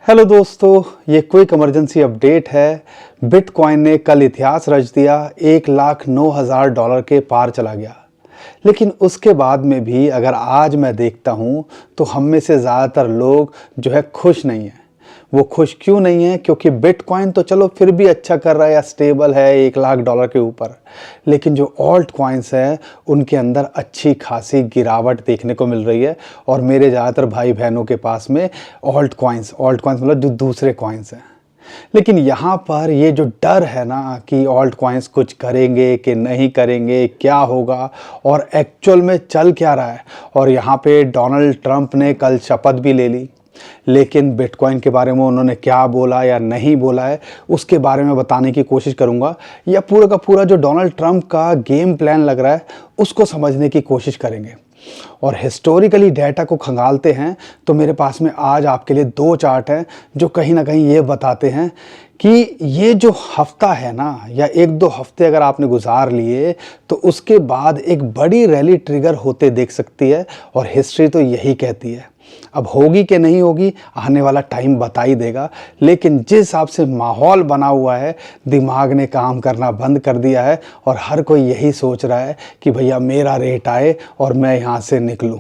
Hello दोस्तों, ये quick emergency update है। बिटकॉइन ने कल इतिहास रच दिया, $1,09,000 के पार चला गया। लेकिन उसके बाद में भी अगर आज मैं देखता हूँ तो हम में से ज़्यादातर लोग जो है खुश नहीं हैं। वो खुश क्यों नहीं है? क्योंकि बिटकॉइन तो चलो फिर भी अच्छा कर रहा है या स्टेबल है $1,00,000 के ऊपर, लेकिन जो ऑल्ट कॉइन्स हैं उनके अंदर अच्छी खासी गिरावट देखने को मिल रही है। और मेरे ज़्यादातर भाई बहनों के पास में ऑल्ट कॉइन्स मतलब जो दूसरे कॉइन्स हैं। लेकिन यहाँ पर ये जो डर है ना कि ऑल्ट कॉइन्स कुछ करेंगे कि नहीं करेंगे, क्या होगा और एक्चुअल में चल क्या रहा है। और यहाँ पे डोनाल्ड ट्रंप ने कल शपथ भी ले ली, लेकिन बिटकॉइन के बारे में उन्होंने क्या बोला या नहीं बोला है उसके बारे में बताने की कोशिश करूंगा, या पूरा का पूरा जो डोनाल्ड ट्रंप का गेम प्लान लग रहा है उसको समझने की कोशिश करेंगे। और हिस्टोरिकली डाटा को खंगालते हैं तो मेरे पास में आज आपके लिए दो चार्ट हैं जो कहीं ना कहीं ये बताते हैं कि ये जो हफ्ता है ना, या एक दो हफ्ते अगर आपने गुजार लिए तो उसके बाद एक बड़ी रैली ट्रिगर होते देख सकती है। और हिस्ट्री तो यही कहती है। अब होगी कि नहीं होगी आने वाला टाइम बता ही देगा, लेकिन जिस हिसाब से माहौल बना हुआ है, दिमाग ने काम करना बंद कर दिया है और हर कोई यही सोच रहा है कि भैया मेरा रेट आए और मैं यहाँ से निकलूँ।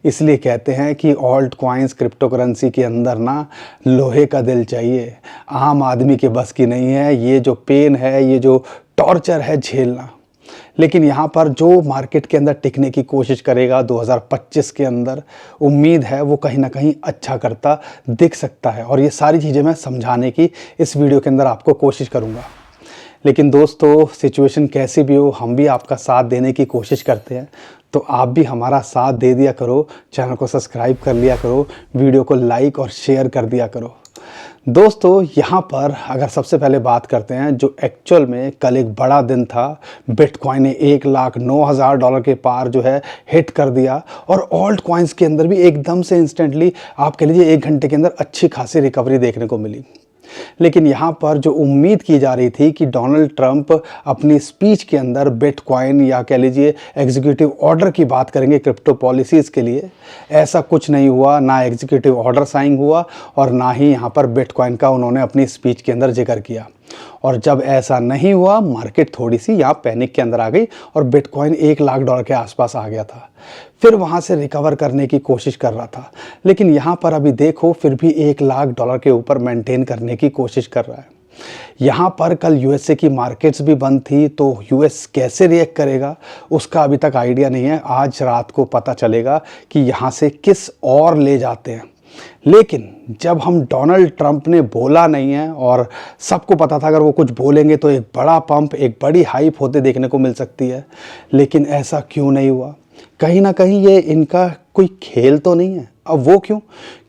इसलिए कहते हैं कि ऑल्ट कॉइन्स क्रिप्टो करेंसी के अंदर ना लोहे का दिल चाहिए, आम आदमी के बस की नहीं है ये जो पेन है, ये जो टॉर्चर है झेलना। लेकिन यहाँ पर जो मार्केट के अंदर टिकने की कोशिश करेगा 2025 के अंदर, उम्मीद है वो कहीं ना कहीं अच्छा करता दिख सकता है। और ये सारी चीज़ें मैं समझाने की इस वीडियो के अंदर आपको कोशिश करूँगा। लेकिन दोस्तों, सिचुएशन कैसी भी हो, हम भी आपका साथ देने की कोशिश करते हैं, तो आप भी हमारा साथ दे दिया करो, चैनल को सब्सक्राइब कर लिया करो, वीडियो को लाइक और शेयर कर दिया करो। दोस्तों, यहाँ पर अगर सबसे पहले बात करते हैं, जो एक्चुअल में कल एक बड़ा दिन था, बिटकॉइन ने $1,09,000 के पार जो है हिट कर दिया। और ऑल्ट कॉइन्स के अंदर भी एकदम से इंस्टेंटली आप कह लीजिए 1 घंटे के अंदर अच्छी खासी रिकवरी देखने को मिली। लेकिन यहाँ पर जो उम्मीद की जा रही थी कि डोनाल्ड ट्रंप अपनी स्पीच के अंदर बिटकॉइन या कह लीजिए एग्जीक्यूटिव ऑर्डर की बात करेंगे क्रिप्टो पॉलिसीज़ के लिए, ऐसा कुछ नहीं हुआ। ना एग्जीक्यूटिव ऑर्डर साइन हुआ और ना ही यहाँ पर बिटकॉइन का उन्होंने अपनी स्पीच के अंदर जिक्र किया। और जब ऐसा नहीं हुआ, मार्केट थोड़ी सी यहाँ पैनिक के अंदर आ गई और बिटकॉइन $1,00,000 के आसपास आ गया था। फिर वहाँ से रिकवर करने की कोशिश कर रहा था, लेकिन यहाँ पर अभी देखो फिर भी $1,00,000 के ऊपर मेंटेन करने की कोशिश कर रहा है। यहाँ पर कल यूएसए की मार्केट्स भी बंद थी, तो यूएस कैसे रिएक्ट करेगा उसका अभी तक आइडिया नहीं है। आज रात को पता चलेगा कि यहाँ से किस और ले जाते हैं। लेकिन जब हम डोनाल्ड ट्रंप ने बोला नहीं है, और सबको पता था अगर वो कुछ बोलेंगे तो एक बड़ा पंप, एक बड़ी हाइप होते देखने को मिल सकती है, लेकिन ऐसा क्यों नहीं हुआ? कहीं ना कहीं ये इनका कोई खेल तो नहीं है। अब वो क्यों?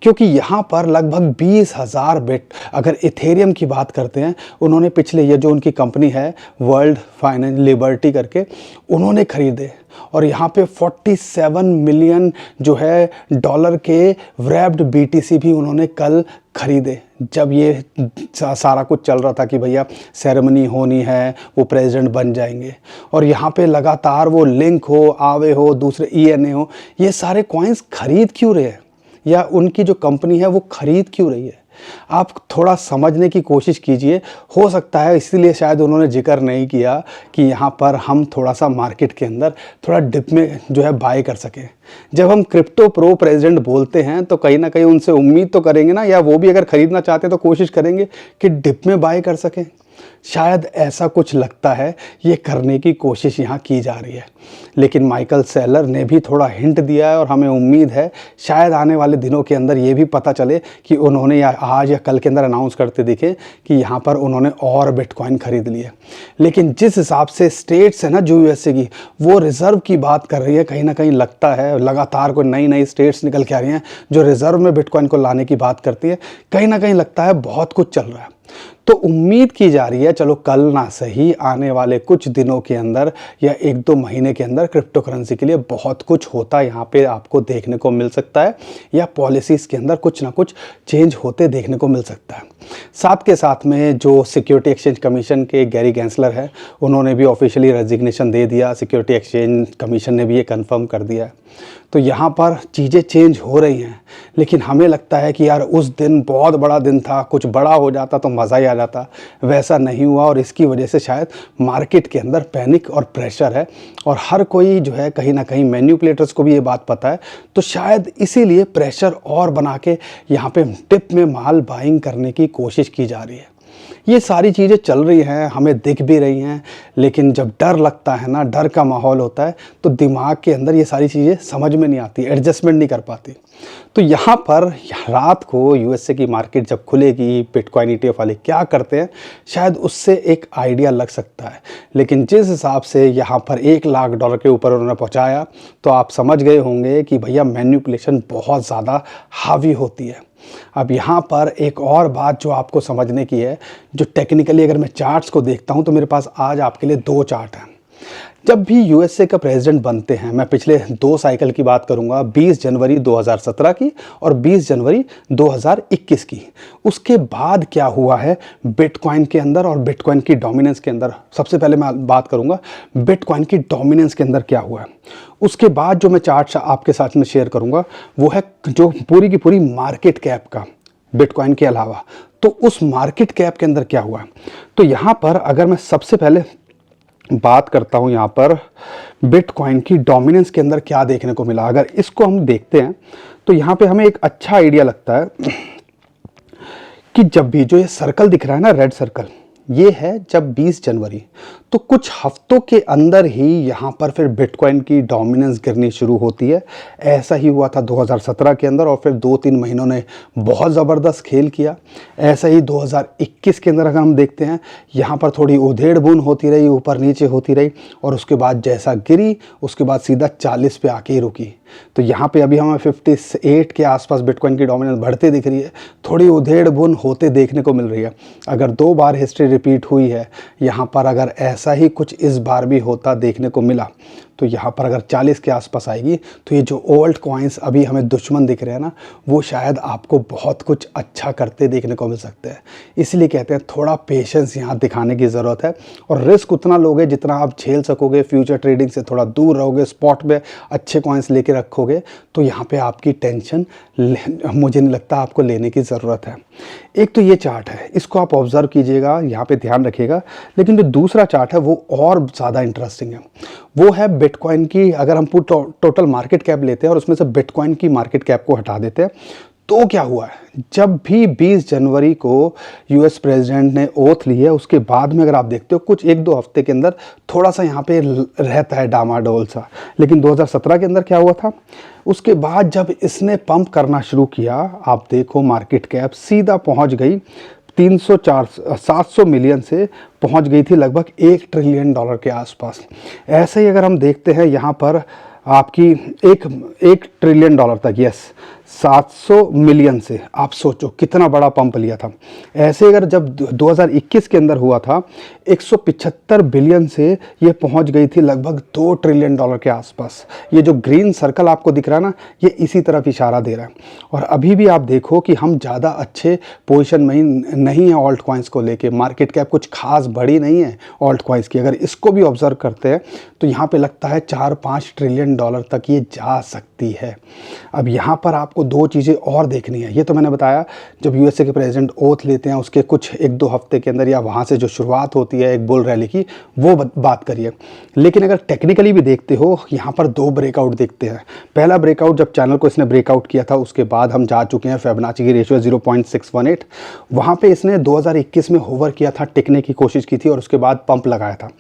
क्योंकि यहाँ पर लगभग 20,000 बिट, अगर इथेरियम की बात करते हैं, उन्होंने पिछले ये जो उनकी कंपनी है वर्ल्ड फाइनेंस लिबर्टी करके, उन्होंने खरीदे। और यहाँ पे 47 मिलियन जो है डॉलर के व्रैप्ड बीटीसी भी उन्होंने कल खरीदे, जब ये सारा कुछ चल रहा था कि भैया सेरेमनी होनी है, वो प्रेसिडेंट बन जाएंगे। और यहाँ पे लगातार वो लिंक हो, आवे हो, दूसरे ईएनए हो, ये सारे कॉइन्स खरीद क्यों रहे हैं, या उनकी जो कंपनी है वो खरीद क्यों रही है? आप थोड़ा समझने की कोशिश कीजिए। हो सकता है इसीलिए शायद उन्होंने जिक्र नहीं किया कि यहाँ पर हम थोड़ा सा मार्केट के अंदर थोड़ा डिप में जो है बाय कर सकें। जब हम क्रिप्टो प्रो प्रेसिडेंट बोलते हैं तो कहीं ना कहीं उनसे उम्मीद तो करेंगे ना, या वो भी अगर खरीदना चाहते हैं तो कोशिश करेंगे कि डिप में बाय कर सकें। शायद ऐसा कुछ लगता है, ये करने की कोशिश यहाँ की जा रही है। लेकिन माइकल सेलर ने भी थोड़ा हिंट दिया है और हमें उम्मीद है शायद आने वाले दिनों के अंदर ये भी पता चले कि उन्होंने या आज या कल के अंदर अनाउंस करते दिखे कि यहाँ पर उन्होंने और बिटकॉइन खरीद लिए। लेकिन जिस हिसाब से स्टेट्स है ना जो यूएसए की, वो रिज़र्व की बात कर रही है, कहीं ना कहीं लगता है लगातार कोई नई नई स्टेट्स निकल के आ रही हैं जो रिज़र्व में बिटकॉइन को लाने की बात करती है। कहीं ना कहीं लगता है बहुत कुछ चल रहा है। तो उम्मीद की जा रही है, चलो कल ना सही, आने वाले कुछ दिनों के अंदर या 1-2 महीने के अंदर क्रिप्टो करेंसी के लिए बहुत कुछ होता यहाँ पे आपको देखने को मिल सकता है, या पॉलिसीज़ के अंदर कुछ ना कुछ चेंज होते देखने को मिल सकता है। साथ के साथ में जो सिक्योरिटी एक्सचेंज कमीशन के गैरी गैंसलर है, उन्होंने भी ऑफिशियली रेजिग्नेशन दे दिया। सिक्योरिटी एक्सचेंज कमीशन ने भी ये कंफर्म कर दिया है। तो यहाँ पर चीज़ें चेंज हो रही हैं, लेकिन हमें लगता है कि यार उस दिन बहुत बड़ा दिन था, कुछ बड़ा हो जाता तो मज़ा ही आ जाता। वैसा नहीं हुआ और इसकी वजह से शायद मार्केट के अंदर पैनिक और प्रेशर है, और हर कोई जो है कहीं ना कहीं मैन्युपुलेटर्स को भी ये बात पता है, तो शायद इसीलिए प्रेशर और बना के यहाँ पे टिप में माल बाइंग करने की कोशिश की जा रही है। ये सारी चीज़ें चल रही हैं, हमें दिख भी रही हैं, लेकिन जब डर लगता है ना, डर का माहौल होता है, तो दिमाग के अंदर ये सारी चीज़ें समझ में नहीं आती, एडजस्टमेंट नहीं कर पाती। तो यहाँ पर रात को यूएसए की मार्केट जब खुलेगी, बिटकॉइन ईटीएफ वाले क्या करते हैं, शायद उससे एक आइडिया लग सकता है। लेकिन जिस हिसाब से यहाँ पर $1,00,000 के ऊपर उन्होंने पहुँचाया, तो आप समझ गए होंगे कि भैया मैन्युपुलेशन बहुत ज़्यादा हावी होती है। अब यहाँ पर एक और बात जो आपको समझने की है, जो टेक्निकली अगर मैं चार्ट्स को देखता हूँ तो मेरे पास आज आपके लिए 2 चार्ट हैं। जब भी यूएसए का प्रेसिडेंट बनते हैं, मैं पिछले 2 साइकिल की बात करूंगा, 20 जनवरी 2017 की और 20 जनवरी 2021 की। उसके बाद क्या हुआ है बिटकॉइन के अंदर और बिटकॉइन की डोमिनेंस के अंदर। सबसे पहले मैं बात करूंगा बिटकॉइन की डोमिनेंस के अंदर क्या हुआ है। उसके बाद जो मैं चार्ट आपके साथ में शेयर करूंगा वो है जो पूरी की पूरी मार्केट कैप का, बिटकॉइन के अलावा। तो उस मार्केट कैप के अंदर क्या हुआ है, तो यहाँ पर अगर मैं सबसे पहले बात करता हूं यहाँ पर बिटकॉइन की डोमिनेंस के अंदर क्या देखने को मिला, अगर इसको हम देखते हैं तो यहाँ पे हमें एक अच्छा आइडिया लगता है कि जब भी जो ये सर्कल दिख रहा है ना, रेड सर्कल, ये है जब 20 जनवरी, तो कुछ हफ्तों के अंदर ही यहाँ पर फिर बिटकॉइन की डोमिनेंस गिरनी शुरू होती है। ऐसा ही हुआ था 2017 के अंदर, और फिर 2-3 महीनों ने बहुत ज़बरदस्त खेल किया। ऐसा ही 2021 के अंदर अगर हम देखते हैं, यहाँ पर थोड़ी उधेड़ बुन होती रही, ऊपर नीचे होती रही, और उसके बाद जैसा गिरी उसके बाद सीधा 40 पे आके ही रुकी। तो यहाँ पे अभी हमें 58 के आसपास बिटकॉइन की डोमिनेंस बढ़ती दिख रही है, थोड़ी उधेड़ बुन होते देखने को मिल रही है। अगर 2 बार हिस्ट्री रिपीट हुई है यहाँ पर, अगर ऐसा ही कुछ इस बार भी होता देखने को मिला, तो यहाँ पर अगर 40 के आसपास आएगी, तो ये जो ओल्ड कॉइन्स अभी हमें दुश्मन दिख रहे हैं ना, वो शायद आपको बहुत कुछ अच्छा करते देखने को मिल सकते हैं। इसलिए कहते हैं थोड़ा पेशेंस यहाँ दिखाने की ज़रूरत है, और रिस्क उतना लोगे जितना आप झेल सकोगे। फ्यूचर ट्रेडिंग से थोड़ा दूर रहोगे, स्पॉट में अच्छे कॉइन्स लेके रखोगे, तो यहाँ पे आपकी टेंशन मुझे नहीं लगता आपको लेने की ज़रूरत है। एक तो ये चार्ट है, इसको आप ऑब्जर्व कीजिएगा, यहाँ पे ध्यान रखिएगा। लेकिन जो दूसरा चार्ट है वो और ज़्यादा इंटरेस्टिंग है, वो है बिटकॉइन की। अगर हम टोटल मार्केट कैप लेते हैं और उसमें से बिटकॉइन की मार्केट कैप को हटा देते हैं, तो क्या हुआ है, जब भी 20 जनवरी को यूएस प्रेसिडेंट ने ओथ ली है, उसके बाद में अगर आप देखते हो कुछ 1-2 हफ्ते के अंदर थोड़ा सा यहाँ पे रहता है डामाडोल सा। लेकिन 2017 के अंदर क्या हुआ था, उसके बाद जब इसने पंप करना शुरू किया, आप देखो मार्केट कैप सीधा पहुँच गई 700 मिलियन से पहुँच गई थी लगभग $1 ट्रिलियन के आसपास। ऐसे ही अगर हम देखते हैं यहाँ पर आपकी एक ट्रिलियन डॉलर तक, यस, 700 मिलियन से आप सोचो कितना बड़ा पंप लिया था। ऐसे अगर जब 2021 के अंदर हुआ था, 175 बिलियन से ये पहुंच गई थी लगभग $2 ट्रिलियन के आसपास। ये जो ग्रीन सर्कल आपको दिख रहा है ना, ये इसी तरफ इशारा दे रहा है। और अभी भी आप देखो कि हम ज़्यादा अच्छे पोजीशन में नहीं है ऑल्ट कॉइन्स को लेके। मार्केट कैप कुछ खास बड़ी नहीं है ऑल्ट कॉइन्स की। अगर इसको भी ऑब्जर्व करते हैं तो यहाँ पे लगता है 4-5 ट्रिलियन डॉलर तक ये जा सकती है। अब यहाँ पर आपको 2 चीज़ें और देखनी है। ये तो मैंने बताया जब यूएसए के प्रेसिडेंट ओथ लेते हैं उसके कुछ 1-2 हफ्ते के अंदर, या वहाँ से जो शुरुआत होती है एक बुल रैली की, वो बात करिए। लेकिन अगर टेक्निकली भी देखते हो, यहाँ पर 2 ब्रेकआउट देखते हैं। पहला ब्रेकआउट जब चैनल को इसने ब्रेकआउट किया था, उसके बाद हम जा चुके हैं फिबोनाची की रेशियो 0.618। वहाँ पर इसने 2021 में होवर किया था, टिकने की कोशिश की थी, और उसके बाद पंप लगाया था।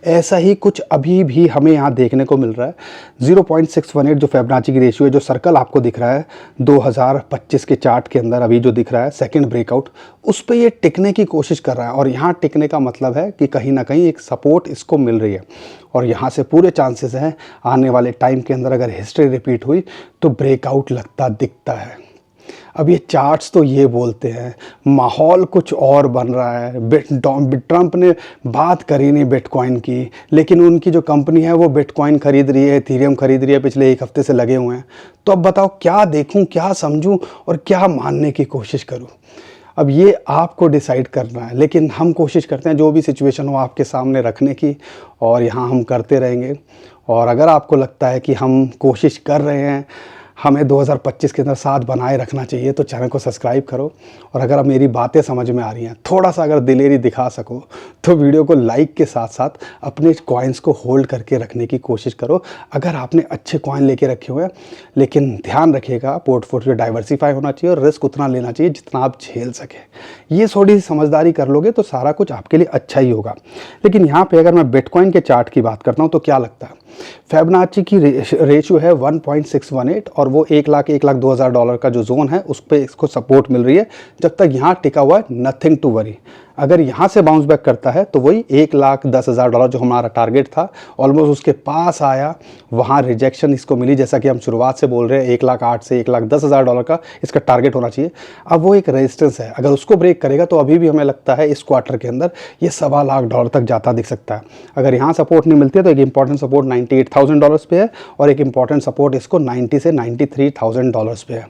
ऐसा ही कुछ अभी भी हमें यहाँ देखने को मिल रहा है। 0.618 जो फिबोनाची की रेशियो है, जो सर्कल आपको दिख रहा है 2025 के चार्ट के अंदर अभी जो दिख रहा है सेकंड ब्रेकआउट, उस पे ये टिकने की कोशिश कर रहा है। और यहाँ टिकने का मतलब है कि कहीं ना कहीं एक सपोर्ट इसको मिल रही है, और यहाँ से पूरे चांसेस हैं आने वाले टाइम के अंदर अगर हिस्ट्री रिपीट हुई तो ब्रेकआउट लगता दिखता है। अब ये चार्ट्स तो ये बोलते हैं, माहौल कुछ और बन रहा है। ट्रंप ने बात करी नहीं बिटकॉइन की, लेकिन उनकी जो कंपनी है वो बिटकॉइन खरीद रही है, इथेरियम खरीद रही है, पिछले 1 हफ्ते से लगे हुए हैं। तो अब बताओ क्या देखूं, क्या समझूं और क्या मानने की कोशिश करूं। अब ये आपको डिसाइड करना है, लेकिन हम कोशिश करते हैं जो भी सिचुएशन हो आपके सामने रखने की, और यहाँ हम करते रहेंगे। और अगर आपको लगता है कि हम कोशिश कर रहे हैं, हमें 2025 के अंदर साथ बनाए रखना चाहिए, तो चैनल को सब्सक्राइब करो। और अगर अब मेरी बातें समझ में आ रही हैं, थोड़ा सा अगर दिलेरी दिखा सको, तो वीडियो को लाइक के साथ साथ अपने कॉइन्स को होल्ड करके रखने की कोशिश करो। अगर आपने अच्छे कॉइन लेके रखे हुए हैं, लेकिन ध्यान रखिएगा पोर्टफोलियो डाइवर्सिफाई होना चाहिए और रिस्क उतना लेना चाहिए जितना आप झेल सकें। ये थोड़ी सी समझदारी कर लोगे तो सारा कुछ आपके लिए अच्छा ही होगा। लेकिन यहाँ पे अगर मैं बिटकॉइन के चार्ट की बात करता हूँ तो क्या लगता है, फिबोनाची की रेशियो है 1.618 और वो 1,02,000 का जो जोन है उस पर इसको सपोर्ट मिल रही है। जब तक यहाँ टिका हुआ है, नथिंग टू वरी। अगर यहाँ से बाउंस बैक करता है तो वही $1,10,000 जो हमारा टारगेट था, ऑलमोस्ट उसके पास आया। वहाँ रिजेक्शन इसको मिली, जैसा कि हम शुरुआत से बोल रहे हैं, 1,08,000 से $1,10,000 का इसका टारगेट होना चाहिए। अब वो एक रेजिस्टेंस है, अगर उसको ब्रेक करेगा तो अभी भी हमें लगता है इस क्वार्टर के अंदर ये $1,25,000 तक जाता दिख सकता है। अगर यहाँ सपोर्ट नहीं मिलती है तो एक इंपॉर्टेंट सपोर्ट $98,000 पे है और एक इंपॉर्टेंट सपोर्ट इसको 90 से $93,000 पे है।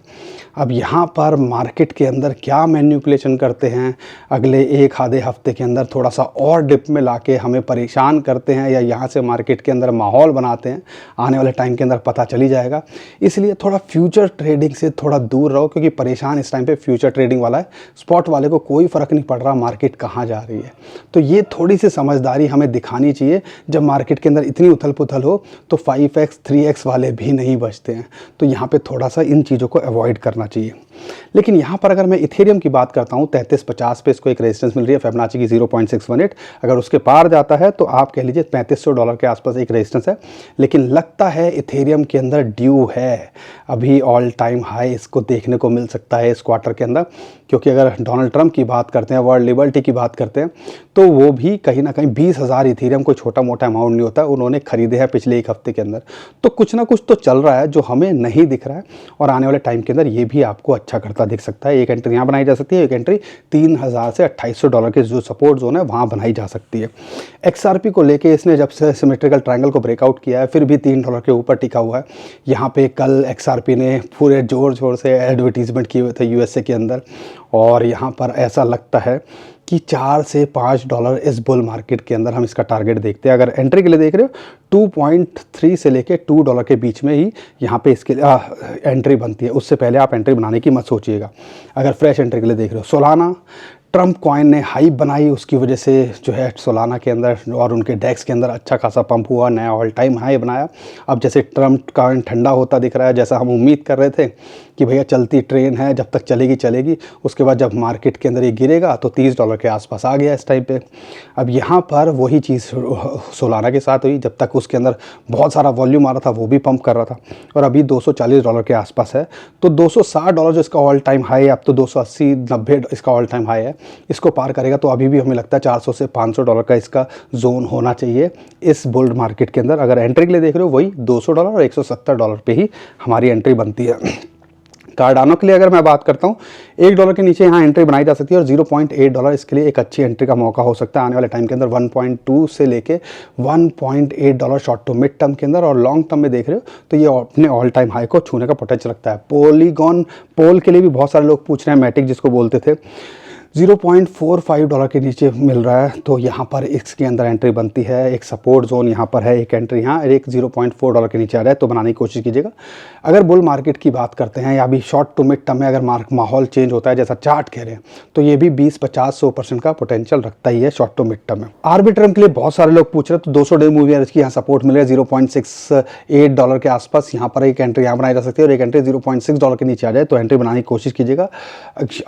अब यहाँ पर मार्केट के अंदर क्या मैनिपुलेशन करते हैं, अगले एक आधे हफ्ते के अंदर थोड़ा सा और डिप में लाके हमें परेशान करते हैं या यहाँ से मार्केट के अंदर माहौल बनाते हैं, आने वाले टाइम के अंदर पता चली जाएगा। इसलिए थोड़ा फ्यूचर ट्रेडिंग से थोड़ा दूर रहो, क्योंकि परेशान इस टाइम पे फ्यूचर ट्रेडिंग वाला है। स्पॉट वाले को कोई फ़र्क नहीं पड़ रहा मार्केट कहाँ जा रही है। तो ये थोड़ी सी समझदारी हमें दिखानी चाहिए। जब मार्केट के अंदर इतनी उथल पुथल हो तो 5x 3x वाले भी नहीं बचते हैं। तो यहाँ पर थोड़ा सा इन चीज़ों को अवॉइड करना चाहिए। लेकिन यहाँ पर अगर मैं इथेरियम की बात करता हूँ, 3350 पे इसको एक रेजिस्टेंस मिल रही है फिबोनाची की 0.618। अगर उसके पार जाता है तो आप कह लीजिए $3,500 के आसपास एक रेजिस्टेंस है। लेकिन लगता है इथेरियम के अंदर ड्यू है, अभी ऑल टाइम हाई इसको देखने को मिल सकता है इस क्वार्टर के अंदर। क्योंकि अगर डोनाल्ड ट्रंप की बात करते हैं, वर्ल्ड लिबर्टी की बात करते हैं, तो वो भी कहीं ना कहीं 20,000 इथेरियम कोई छोटा मोटा अमाउंट नहीं होता, उन्होंने खरीदे हैं पिछले एक हफ्ते के अंदर। तो कुछ ना कुछ तो चल रहा है जो हमें नहीं दिख रहा है, और आने वाले टाइम के अंदर ये भी आपको अच्छा करता दिख सकता है। एक एंट्री यहाँ बनाई जा सकती है, एक एंट्री 3,000 से $2,800 के जो सपोर्ट जोन है वहाँ बनाई जा सकती है। XRP को लेके इसने जब से सिमेट्रिकल ट्रायंगल को ब्रेकआउट किया है, फिर भी $3 के ऊपर टिका हुआ है। यहाँ पे कल XRP ने पूरे जोर शोर से एडवर्टीजमेंट किए हुए थे USA के अंदर, और यहाँ पर ऐसा लगता है कि $4 से $5 इस बुल मार्केट के अंदर हम इसका टारगेट देखते हैं। अगर एंट्री के लिए देख रहे हो 2.3 से लेके $2 के बीच में ही यहाँ पे इसके एंट्री बनती है। उससे पहले आप एंट्री बनाने की मत सोचिएगा। अगर फ्रेश एंट्री के लिए देख रहे हो, सोलाना ट्रंप कॉइन ने हाइप बनाई, उसकी वजह से जो है सोलाना के अंदर और उनके डेक्स के अंदर अच्छा खासा पंप हुआ, नया ऑल टाइम हाई बनाया। अब जैसे ट्रंप कॉइन ठंडा होता दिख रहा है, जैसा हम उम्मीद कर रहे थे कि भैया चलती ट्रेन है, जब तक चलेगी चलेगी, उसके बाद जब मार्केट के अंदर ये गिरेगा तो $30 के आसपास आ गया इस टाइम पे। अब यहाँ पर वही चीज़ सोलाना के साथ हुई, जब तक उसके अंदर बहुत सारा वॉल्यूम आ रहा था वो भी पंप कर रहा था, और अभी $240 के आसपास है। तो $260 जो इसका ऑल टाइम हाई है, अब तो 280-90 इसका ऑल टाइम हाई है, इसको पार करेगा तो अभी भी हमें लगता है $400 से $500 का इसका जोन होना चाहिए इस बुल्ड मार्केट के अंदर। अगर एंट्री के लिए देख रहे हो, वही $200 और $170 पे ही हमारी एंट्री बनती है। कार्डानो के लिए अगर मैं बात करता हूँ, $1 के नीचे यहाँ एंट्री बनाई जा सकती है और $0.8 इसके लिए एक अच्छी एंट्री का मौका हो सकता है आने वाले टाइम के अंदर। 1.2 से लेके $1.8 शॉर्ट टू मिड टर्म के अंदर, और लॉन्ग टर्म में देख रहे हो तो ये अपने ऑल टाइम हाई को छूने का पोटेंशियल रखता है। पॉलीगॉन पोल के लिए भी बहुत सारे लोग पूछ रहे हैं, मैटिक जिसको बोलते थे, $0.45 के नीचे मिल रहा है, तो यहाँ पर इसके अंदर एंट्री बनती है। एक सपोर्ट जोन यहाँ पर है, एक एंट्री यहाँ, एक $0.4 के नीचे आ रहा है, तो बनाने की कोशिश कीजिएगा। अगर बुल मार्केट की बात करते हैं या अभी शॉर्ट टू मिड टर्म में अगर माहौल चेंज होता है जैसा चार्ट कह रहे हैं, तो ये भी 20-50-100% का पोटेंशियल रखता ही है शॉर्ट टू मिड टर्म में। आर्बिट्रम के लिए बहुत सारे लोग पूछ रहे हैं, तो 200 डे मूवी इसकी यहाँ सपोर्ट मिल रहा है $0.68 के आसपास। यहाँ पर एक एंट्री यहाँ बनाई जा सकती है और एक एंट्री $0.6 के नीचे आ जाए तो एंट्री बनाने की कोशिश कीजिएगा।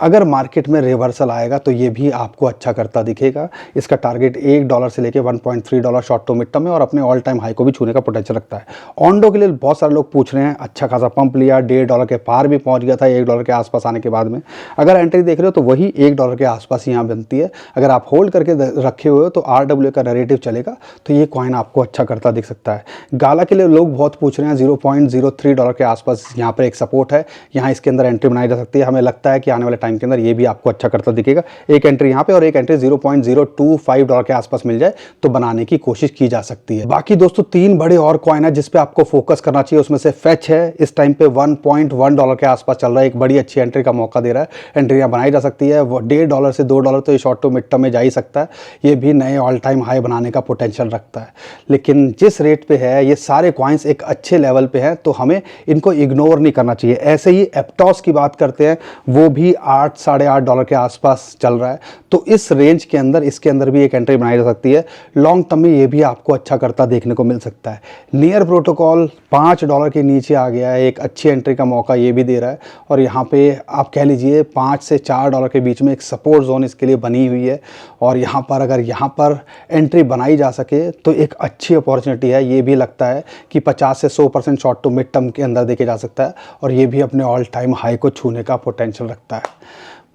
अगर मार्केट में रिवर्सल आएगा तो ये भी आपको अच्छा करता दिखेगा। इसका टारगेट $1 से लेके $1.3 शॉर्ट टू मिड टर्म में, और अपने ऑल टाइम हाई को भी छूने का पोटेंशियल रखता है। ऑन्डो के लिए बहुत सारे लोग पूछ रहे हैं, अच्छा खासा पंप लिया, $1.5 के पार भी पहुंच गया था $1 के आसपास आने के बाद में। अगर एंट्री देख रहे हो तो वही $1 के आसपास यहाँ बनती है। अगर आप होल्ड करके रखे हुए हो तो RWA का नैरेटिव चलेगा तो ये कॉइन आपको अच्छा करता दिख सकता है। गाला के लिए लोग बहुत पूछ रहे हैं, $0.03 के आसपास यहाँ पर एक सपोर्ट है, यहाँ इसके अंदर एंट्री बनाई जा सकती है। हमें लगता है कि आने वाले टाइम के अंदर ये भी आपको अच्छा करता दिख दिखेगा। एक एंट्री यहाँ पे और एक एंट्री $0.025 के आसपास मिल जाए तो बनाने की कोशिश की जा सकती है। बाकी दोस्तों 3 बड़े और कॉइन है जिस पे आपको फोकस करना चाहिए। उसमें से फेच है, इस टाइम पे $1.1 के आसपास चल रहा है, एक बड़ी अच्छी एंट्री का मौका दे रहा है। एंट्रियां बनाई जा सकती है, वो $1.5 से $2 तो ये शॉर्ट टू मिड टर्म में जा ही सकता है। ये भी नए ऑल टाइम हाई बनाने का पोटेंशियल रखता है। लेकिन जिस रेट पे है ये सारे कॉइन्स एक अच्छे लेवल पे हैं, तो हमें इनको इग्नोर नहीं करना चाहिए। ऐसे ही एप्टॉस की बात करते हैं, वो भी $8 साढ़े $8 के आसपास चल रहा है, तो इस रेंज के अंदर इसके अंदर भी एक एंट्री बनाई जा सकती है। लॉन्ग टर्म में ये भी आपको अच्छा करता देखने को मिल सकता है। नियर प्रोटोकॉल $5 के नीचे आ गया है, एक अच्छी एंट्री का मौका ये भी दे रहा है। और यहाँ पे आप कह लीजिए $5 से $4 के बीच में एक सपोर्ट जोन इसके लिए बनी हुई है। और यहाँ पर अगर यहाँ पर एंट्री बनाई जा सके तो एक अच्छी अपॉर्चुनिटी है। ये भी लगता है कि 50 से 100% शॉर्ट टू मिड टर्म के अंदर देखे जा सकता है, और ये भी अपने ऑल टाइम हाई को छूने का पोटेंशियल रखता है।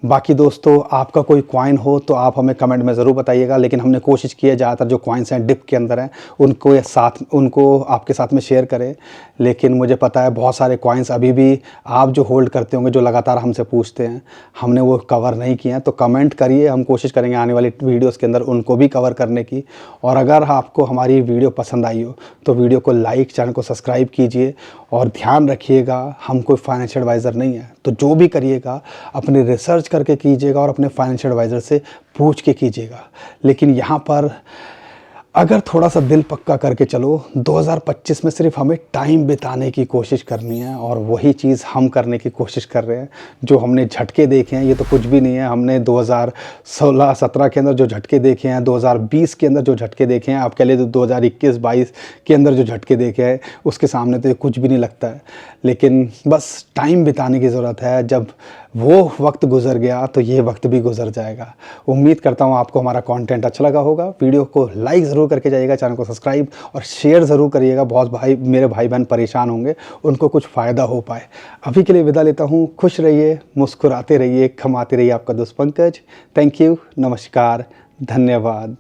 बाकी दोस्तों आपका कोई कॉइन हो तो आप हमें कमेंट में ज़रूर बताइएगा, लेकिन हमने कोशिश की है ज़्यादातर जो कॉइन्स हैं डिप के अंदर हैं उनको आपके साथ में शेयर करें। लेकिन मुझे पता है बहुत सारे कॉइन्स अभी भी आप जो होल्ड करते होंगे, जो लगातार हमसे पूछते हैं, हमने वो कवर नहीं किए हैं, तो कमेंट करिए, हम कोशिश करेंगे आने वाली वीडियोज़ के अंदर उनको भी कवर करने की। और अगर आपको हमारी वीडियो पसंद आई हो तो वीडियो को लाइक, चैनल को सब्सक्राइब कीजिए। और ध्यान रखिएगा, हम कोई फाइनेंशियल एडवाइज़र नहीं है, तो जो भी करिएगा अपनी रिसर्च करके कीजिएगा और अपने फाइनेंशियल एडवाइज़र से पूछ के कीजिएगा। लेकिन यहाँ पर अगर थोड़ा सा दिल पक्का करके चलो, 2025 में सिर्फ हमें टाइम बिताने की कोशिश करनी है, और वही चीज़ हम करने की कोशिश कर रहे हैं। जो हमने झटके देखे हैं ये तो कुछ भी नहीं है। हमने 2016-17 के अंदर जो झटके देखे हैं, 2020 के अंदर जो झटके देखे हैं, आप कह लीजिए 2021-22 के अंदर जो झटके देखे हैं, उसके सामने तो ये कुछ भी नहीं लगता है। लेकिन बस टाइम बिताने की ज़रूरत है। जब वो वक्त गुजर गया तो ये वक्त भी गुजर जाएगा। उम्मीद करता हूँ आपको हमारा कंटेंट अच्छा लगा होगा। वीडियो को लाइक ज़रूर करके जाइएगा, चैनल को सब्सक्राइब और शेयर ज़रूर करिएगा। बहुत मेरे भाई बहन परेशान होंगे, उनको कुछ फ़ायदा हो पाए। अभी के लिए विदा लेता हूँ। खुश रहिए, मुस्कुराते रहिए, कमाते रहिए। आपका दोस्त पंकज। थैंक यू, नमस्कार, धन्यवाद।